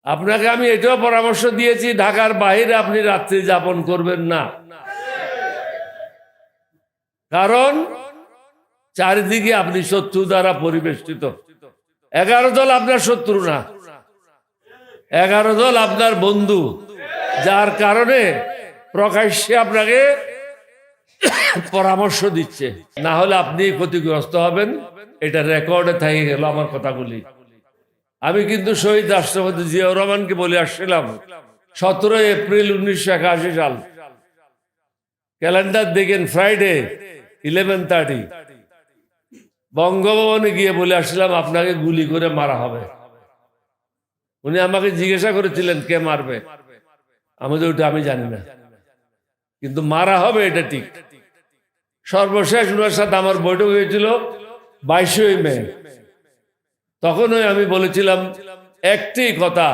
আপনাকে আমি এটাও পরামর্শ দিয়েছি, ঢাকার বাইরে আপনি রাত্রি যাপন করবেন না, কারণ চারিদিকে আপনি শত্রু দ্বারা পরিবেষ্টিত। 11 দল আপনার শত্রু না, 11 দল আপনার বন্ধু, যার কারণে প্রকাশ্যে আপনাকে পরামর্শ দিচ্ছে, না হলে আপনি ক্ষতিগ্রস্ত হবেন। এটা রেকর্ডে থেকে গেল আমার কথাগুলি। আমি কিন্তু শহীদ রাষ্ট্রপতি জিয়াউর রহমানকে বলে আসছিলাম 17 এপ্রিল 1981 সাল, ক্যালেন্ডার দেখেন, ফ্রাইডে 11:30, বঙ্গভবনে গিয়ে বলে আসছিলাম আপনাকে গুলি করে মারা হবে। উনি আমাকে জিজ্ঞাসা করেছিলেন কে মারবে, আমি তো ওটা আমি জানি না, কিন্তু মারা হবে এটা ঠিক। সর্বশেষ ওনার সাথে আমার বৈঠক হয়েছিল 22 মে। তখনই আমি বলেছিলাম একটি কথা,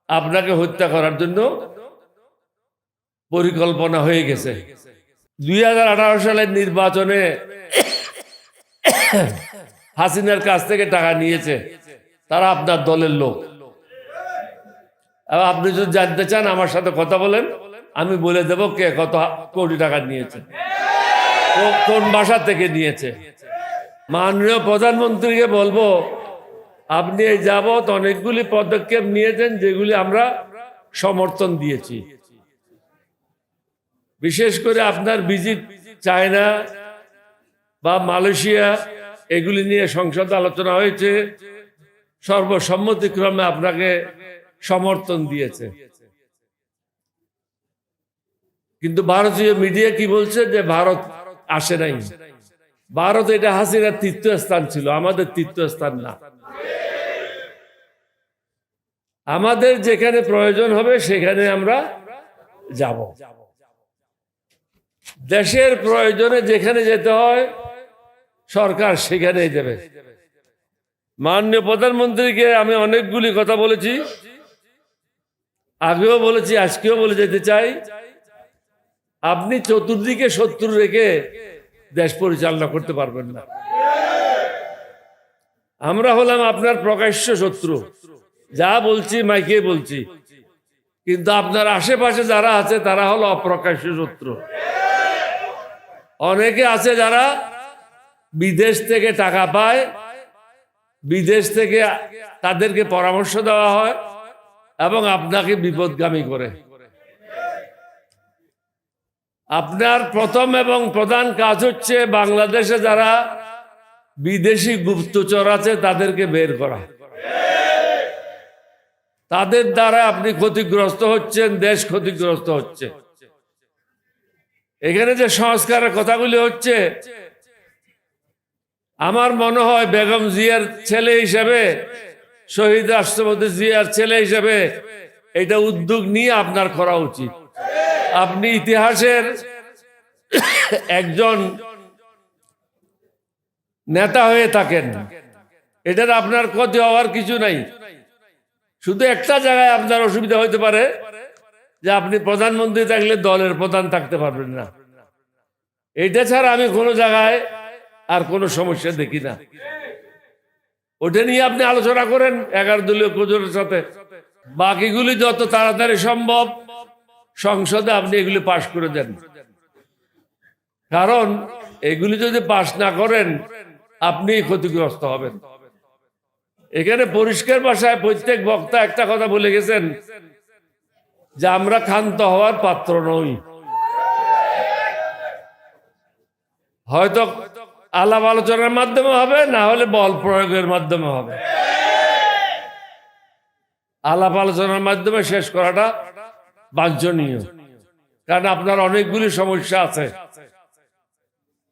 আপনাকে হত্যা করার জন্য পরিকল্পনা হয়ে গেছে। 2018 সালের নির্বাচনে হাসিনার কাছ থেকে টাকা নিয়েছে, তারা আপনার দলের লোক। আপনি যদি জানতে চান আমার সাথে কথা বলেন, আমি বলে দেব কে কত কোটি টাকা নিয়েছে, কোন ভাষা থেকে নিয়েছে। মাননীয় প্রধানমন্ত্রীকে বলবো, আপনি এই যাবৎ অনেকগুলি পদক্ষেপ নিয়েছেন যেগুলি আমরা সমর্থন দিয়েছি। বিশেষ করে আপনার ভিজিট চায়না বা মালয়েশিয়া, এগুলি নিয়ে সংসদে আলোচনা হয়েছে, সর্বসম্মতিক্রমে আপনাকে সমর্থন দিয়েছে। কিন্তু ভারতীয় মিডিয়া কি বলছে যে ভারত আসে নাই। ভারত এটা হাসিনার তীর্থস্থান ছিল, আমাদের তীর্থস্থান না। আমাদের যেখানে প্রয়োজন হবে সেখানে আমরা যাব। দেশের প্রয়োজনে যেখানে যেতে হয় সরকার সেখানেই যাবে। মাননীয় প্রধানমন্ত্রীকে আমি অনেকগুলি কথা বলেছি, আগেও বলেছি, আজকেও বলে যেতে চাই, আপনি চতুর্দিকে শত্রু রেখে দেশ পরিচালনা করতে পারবেন না। আমরা হলাম আপনার প্রকাশ্য শত্রু, যা বলছি মাইকে বলছি, কিন্তু আপনার আশেপাশে যারা আছে তারা হলো অপ্রকাশ্য শত্রু। অনেকে আছে যারা বিদেশ থেকে টাকা পায়, বিদেশ থেকে তাদেরকে পরামর্শ দেওয়া হয় এবং আপনাকে বিপদগামী করে। আপনার প্রথম এবং প্রধান কাজ হচ্ছে বাংলাদেশে যারা বিদেশি গুপ্তচর আছে তাদেরকে বের করা। তাদের দ্বারা আপনি ক্ষতিগ্রস্ত হচ্ছেন, দেশ ক্ষতিগ্রস্ত হচ্ছে। এখানে যে সংস্কারের কথাগুলি হচ্ছে, আমার মনে হয় বেগম জিয়ার ছেলে হিসেবে, শহীদ রাষ্ট্রপতি জিয়ার ছেলে হিসেবে এটা উদ্যোগ নিয়ে আপনার করা উচিত। আপনি ইতিহাসের একজন নেতা হয়ে থাকেন, এটার আপনার ক্ষতি হওয়ার কিছু নাই। শুধু একটা জায়গায় আপনার অসুবিধা হইতে পারে যে আপনি প্রধানমন্ত্রী থাকলে দলের প্রধান থাকতে পারবেন না। এটা ছাড়া আমি কোনো জায়গায় আর কোনো সমস্যা দেখি না। ওটা নিয়ে আপনি আলোচনা করেন 11 দলীয় কোজোরের সাথে। বাকিগুলি যত তাড়াতাড়ি সম্ভব সংসদে আপনি এগুলি পাশ করে দেন, কারণ এগুলি যদি পাশ না করেন আপনি ক্ষতিগ্রস্ত হবেন। এখানে পরিষ্কার ভাষায় প্রত্যেক বক্তা একটা কথা বলে গেছেন যে আমরা ক্ষান্ত হওয়ার পাত্র নই। হয়তো আলাপ আলোচনার মাধ্যমে হবে, না হলে বল প্রয়োগের মাধ্যমে হবে। আলাপ আলোচনার মাধ্যমে শেষ করাটা বাঞ্ছনীয়, কারণ আপনার অনেকগুলি সমস্যা আছে।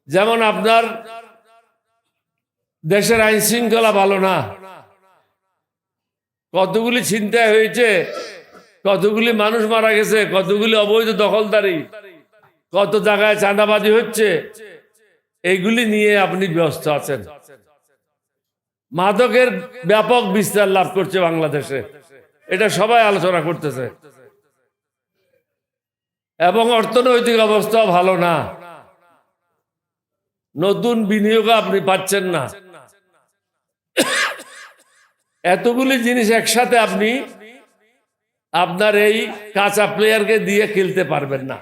যেমন আপনার দেশের আইন শৃঙ্খলা ভালো না, কতগুলি ছিনতাই হয়েছে, কতগুলি মানুষ মারা গেছে, কতগুলি অবৈধ দখলদারি, কত জায়গায় চাঁদাবাজি হচ্ছে, এইগুলি নিয়ে আপনি ব্যস্ত আছেন। মাদকের ব্যাপক বিস্তার লাভ করছে বাংলাদেশে, এটা সবাই আলোচনা করতেছে। এবং অর্থনৈতিক অবস্থা ভালো না, নতুন বিনিয়োগ আপনি পাচ্ছেন না। এতগুলি জিনিস একসাথে আপনি আপনার এই কাঁচা প্লেয়ারকে দিয়ে খেলতে পারবেন না।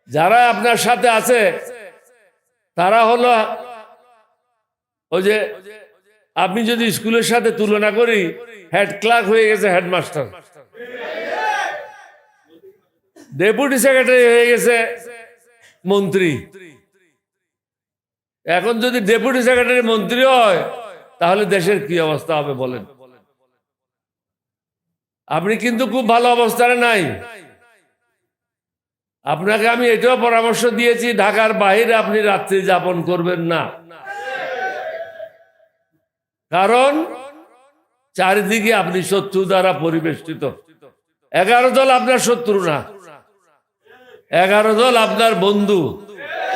যারা আপনার সাথে আছে তারা হলো ওই যে আপনি যদি স্কুলের সাথে তুলনা করি, হেড ক্লার্ক হয়ে গেছে হেডমাস্টার, ডেপুটি সেক্রেটারি হয়ে গেছে মন্ত্রী। এখন যদি ডেপুটি সেক্রেটারি মন্ত্রী হয় তাহলে দেশের কি অবস্থা হবে বলেন? আপনি কিন্তু খুব ভালো অবস্থানে নাই। আপনাকে আমি এটাও পরামর্শ দিয়েছি, ঢাকার বাইরে আপনি রাত্রি যাপন করবেন না, কারণ চারিদিকে আপনি শত্রু দ্বারা পরিবেষ্টিত। 11 দল আপনার শত্রু না, 11 দল আপনার বন্ধু,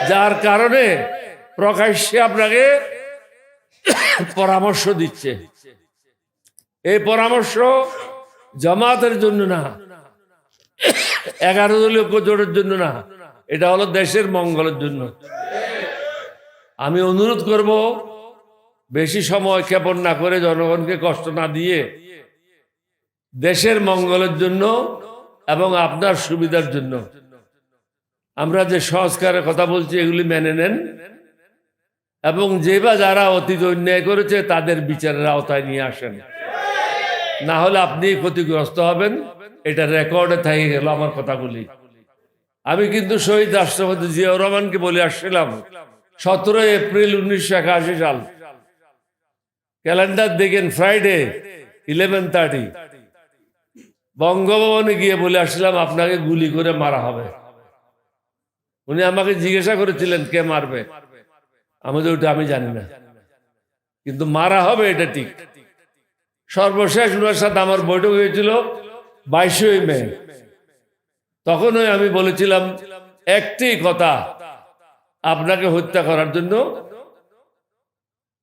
যার কারণে প্রকাশ্যে আপনাকে পরামর্শ দিচ্ছে। এই পরামর্শ জামাতের জন্য না, 11 দলীয় জোটের জন্য না, এটা হলো দেশের মঙ্গলের জন্য। আমি অনুরোধ করব, বেশি সময় ক্ষেপণ না করে, জনগণকে কষ্ট না দিয়ে, দেশের মঙ্গলের জন্য এবং আপনার সুবিধার জন্য আমরা যে সংস্কারের কথা বলছি এগুলি মেনে নেন, এবং যেবা যারা অতীত অন্যায় করেছে তাদের বিচারের আওতায় নিয়ে আসেন। না হলে আপনি ক্ষতিগ্রস্ত হবেন। এটা রেকর্ডে থেকে গেল আমার কথাগুলি। আমি কিন্তু শহীদ রাষ্ট্রপতি জিয়াউর রহমানকে বলে আসছিলাম 17 এপ্রিল 1981 সাল, ক্যালেন্ডার দেখেন, ফ্রাইডে 11:30 বঙ্গভবনে গিয়ে বলে আসছিলাম আপনাকে গুলি করে মারা হবে। উনি আমাকে জিজ্ঞাসা করেছিলেন কে মারবে, আমাদের ওটা আমি জানি না, কিন্তু মারা হবে এটা ঠিক। সর্বশেষ ওনার সাথে আমার বৈঠক হয়েছিল 22 মে। তখনই আমি বলেছিলাম একটি কথা, আপনাকে হত্যা করার জন্য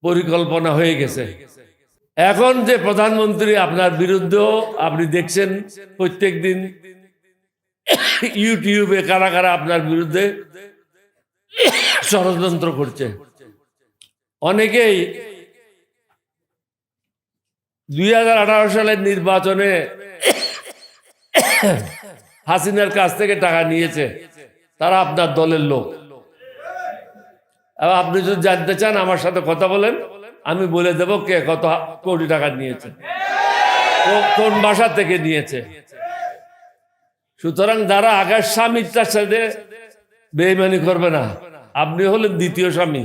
পরিকল্পনা হয়ে গেছে। এখন যে প্রধানমন্ত্রী আপনার বিরুদ্ধে আপনি দেখছেন প্রত্যেক দিন ইউটিউবে কারা কারা আপনার বিরুদ্ধে ষড়যন্ত্র করছে। অনেকেই 2018 সালের নির্বাচনে হাসিনার কাছ থেকে টাকা নিয়েছে, তারা আপনার দলের লোক। আপনি যদি জানতে চান আমার সাথে কথা বলেন, আমি বলে দেব কে কত কোটি টাকা নিয়েছে, কোন বাসা থেকে নিয়েছে। সুতরাং যারা আগের স্বামীটার সাথে বেইমানি করবে না, আপনি হলেন দ্বিতীয় স্বামী,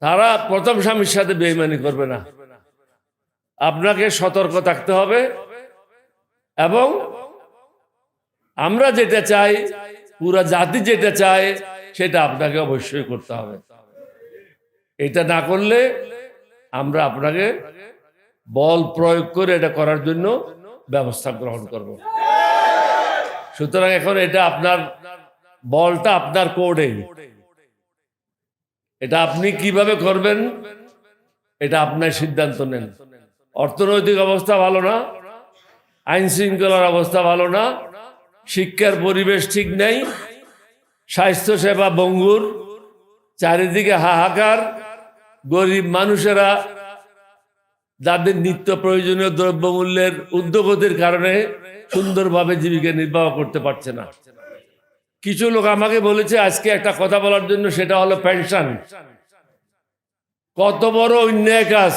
তারা প্রথম স্বামীর সাথে বেইমানি করবে না। আপনাকে সতর্ক থাকতে হবে, এবং আমরা যেটা চাই, পুরা জাতি যেটা চায়, সেটা আপনাকে অবশ্যই করতে হবে। এটা না করলে আমরা আপনাকে বল প্রয়োগ করে এটা করার জন্য ব্যবস্থা গ্রহণ করব। সুতরাং এখন এটা আপনার বলটা আপনার কোর্টে, এটা আপনি কিভাবে করবেন এটা আপনার সিদ্ধান্ত নেন। অর্থনৈতিক অবস্থা ভালো না, আইন শৃঙ্খলার অবস্থা ভালো না, শিক্ষার পরিবেশ ঠিক নেই, স্বাস্থ্য সেবা ভঙ্গুর, চারিদিকে হাহাকার, গরিব মানুষেরা যাদের নিত্য প্রয়োজনীয় দ্রব্যমূল্যের ঊর্ধ্বগতির কারণে সুন্দরভাবে জীবিকা নির্বাহ করতে পারছে না। কিছু লোক আমাকে বলেছে আজকে একটা কথা বলার জন্য, সেটা হলো পেনশন। কত বড় অন্যায় কাজ!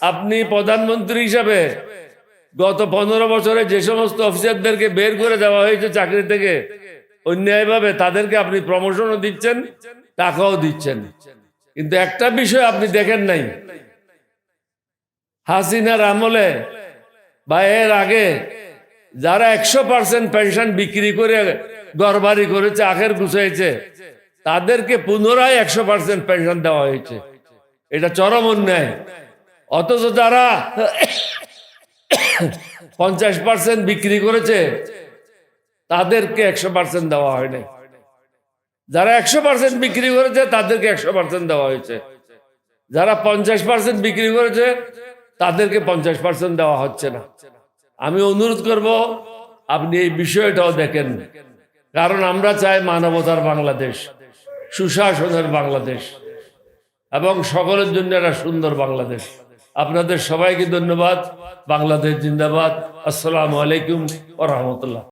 আপনি প্রধানমন্ত্রী হিসাবে গত 15 বছরে যে সমস্ত অফিসারদেরকে বের করে দেওয়া হয়েছে চাকরি থেকে অন্যায়ভাবে, তাদেরকে আপনি প্রমোশনও দিচ্ছেন, টাকাও দিচ্ছেন। কিন্তু একটা বিষয় আপনি দেখেন নাই, হাসিনার আমলে বা এর আগে যারা 100% পেনশন বিক্রি করে ঘরবাড়ি করেছে, আখের গুছাইছে, তাদেরকে পুনরায় 100% পেনশন দেওয়া হয়েছে। এটা চরম অন্যায়। অথচ যারা 50% বিক্রি করেছে তাদেরকে 100% দেওয়া হয়নি। যারা 100% বিক্রি করেছে তাদেরকে 100% দেওয়া হয়েছে। যারা 50% বিক্রি করেছে তাদেরকে 50% দেওয়া হচ্ছে না। আমি অনুরোধ করব আপনি এই বিষয়টাও দেখেন, কারণ আমরা চাই মানবতার বাংলাদেশ, সুশাসনের বাংলাদেশ, এবং সকলের জন্য একটা সুন্দর বাংলাদেশ। আপনাদের সবাইকে ধন্যবাদ। বাংলাদেশ জিন্দাবাদ। আসসালামু আলাইকুম ওয়া রাহমাতুল্লাহ।